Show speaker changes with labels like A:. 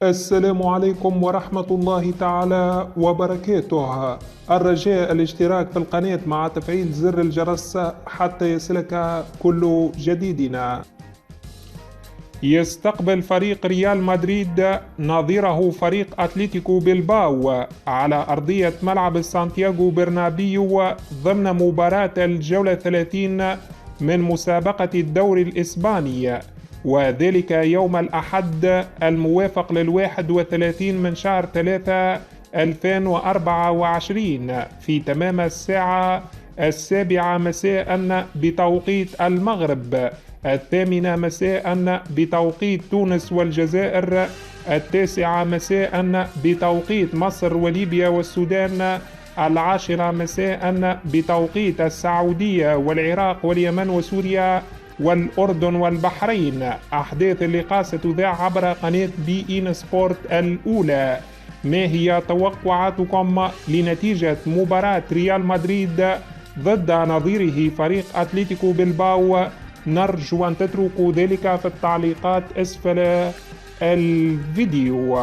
A: السلام عليكم ورحمة الله تعالى وبركاته. الرجاء الاشتراك في القناة مع تفعيل زر الجرس حتى يصلك كل جديدنا. يستقبل فريق ريال مدريد نظيره فريق أتلتيكو بلباو على أرضية ملعب سانتياغو برنابيو ضمن مباراة الجولة 30 من مسابقة الدوري الإسباني، وذلك يوم الأحد الموافق لل31 من شهر 3 2024 في تمام الساعة 7 مساء بتوقيت المغرب، 8 مساء بتوقيت تونس والجزائر، 9 مساء بتوقيت مصر وليبيا والسودان، 10 مساء بتوقيت السعودية والعراق واليمن وسوريا والأردن والبحرين. أحداث اللقاء ستذاع عبر قناة بي إن سبورت الأولى. ما هي توقعاتكم لنتيجة مباراة ريال مدريد ضد نظيره فريق أتلتيكو بلباو؟ نرجو أن تتركوا ذلك في التعليقات أسفل الفيديو.